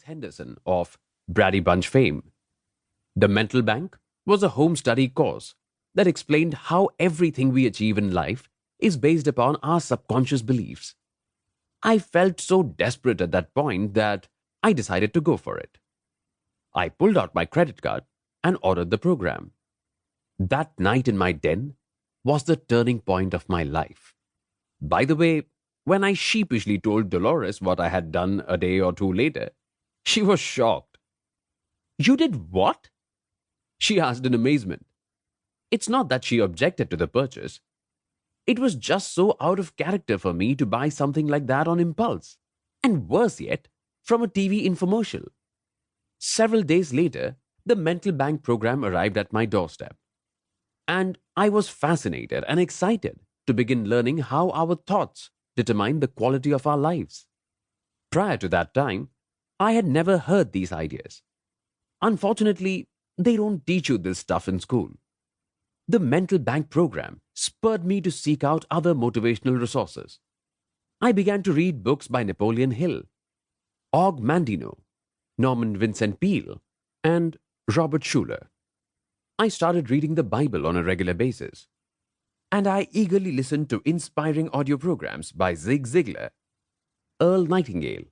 Henderson of Brady Bunch fame. The Mental Bank was a home study course that explained how everything we achieve in life is based upon our subconscious beliefs. I felt so desperate at that point that I decided to go for it. I pulled out my credit card and ordered the program. That night in my den was the turning point of my life. By the way, when I sheepishly told Dolores what I had done a day or two later, she was shocked. "You did what?" she asked in amazement. It's not that she objected to the purchase. It was just so out of character for me to buy something like that on impulse. And worse yet, from a TV infomercial. Several days later, the Mental Bank program arrived at my doorstep. And I was fascinated and excited to begin learning how our thoughts determine the quality of our lives. Prior to that time, I had never heard these ideas. Unfortunately, they don't teach you this stuff in school. The Mental Bank program spurred me to seek out other motivational resources. I began to read books by Napoleon Hill, Og Mandino, Norman Vincent Peale, and Robert Schuller. I started reading the Bible on a regular basis. And I eagerly listened to inspiring audio programs by Zig Ziglar, Earl Nightingale,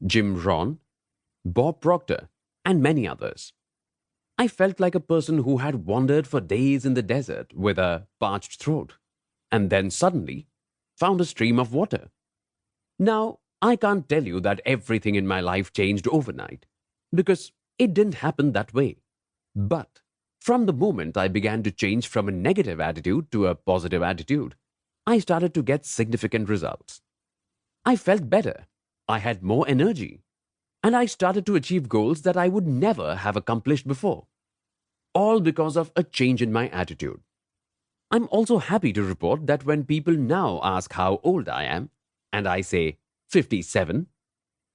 Jim Rohn, Bob Proctor, and many others. I felt like a person who had wandered for days in the desert with a parched throat, and then suddenly found a stream of water. Now, I can't tell you that everything in my life changed overnight, because it didn't happen that way. But from the moment I began to change from a negative attitude to a positive attitude, I started to get significant results. I felt better, I had more energy, and I started to achieve goals that I would never have accomplished before. All because of a change in my attitude. I'm also happy to report that when people now ask how old I am, and I say 57,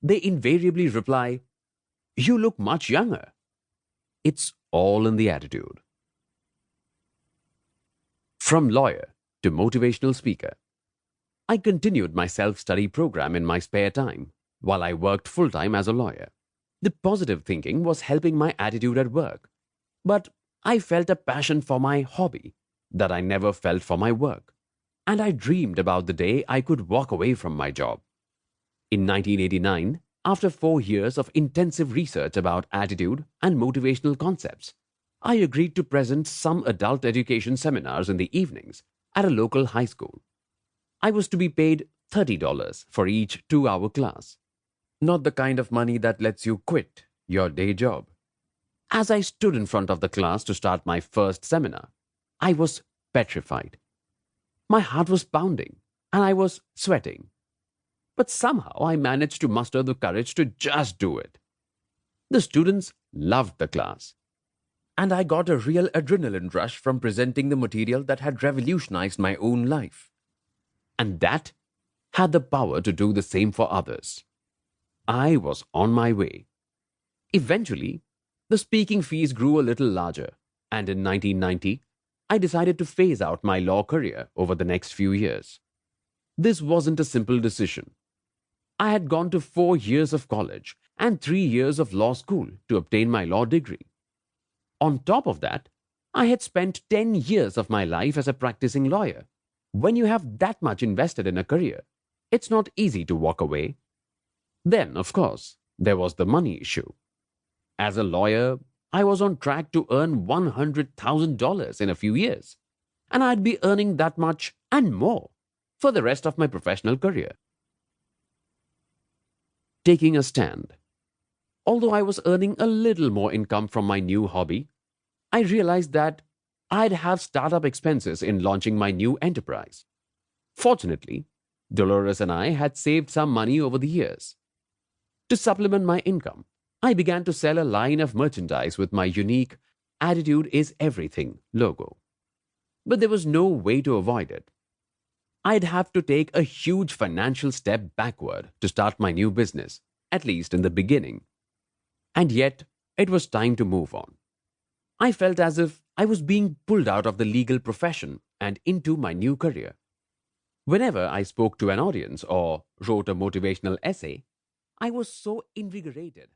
they invariably reply, "You look much younger." It's all in the attitude. From lawyer to motivational speaker, I continued my self-study program in my spare time while I worked full-time as a lawyer. The positive thinking was helping my attitude at work, but I felt a passion for my hobby that I never felt for my work, and I dreamed about the day I could walk away from my job. In 1989, after 4 years of intensive research about attitude and motivational concepts, I agreed to present some adult education seminars in the evenings at a local high school. I was to be paid $30 for each 2-hour class, not the kind of money that lets you quit your day job. As I stood in front of the class to start my first seminar, I was petrified. My heart was pounding and I was sweating. But somehow I managed to muster the courage to just do it. The students loved the class, and I got a real adrenaline rush from presenting the material that had revolutionized my own life. And that had the power to do the same for others. I was on my way. Eventually, the speaking fees grew a little larger, and in 1990, I decided to phase out my law career over the next few years. This wasn't a simple decision. I had gone to 4 years of college and 3 years of law school to obtain my law degree. On top of that, I had spent 10 years of my life as a practicing lawyer. When you have that much invested in a career, it's not easy to walk away. Then, of course, there was the money issue. As a lawyer, I was on track to earn $100,000 in a few years, and I'd be earning that much and more for the rest of my professional career. Taking a stand. Although I was earning a little more income from my new hobby, I realized that I'd have startup expenses in launching my new enterprise. Fortunately, Dolores and I had saved some money over the years. To supplement my income, I began to sell a line of merchandise with my unique "Attitude is Everything" logo. But there was no way to avoid it. I'd have to take a huge financial step backward to start my new business, at least in the beginning. And yet, it was time to move on. I felt as if I was being pulled out of the legal profession and into my new career. Whenever I spoke to an audience or wrote a motivational essay, I was so invigorated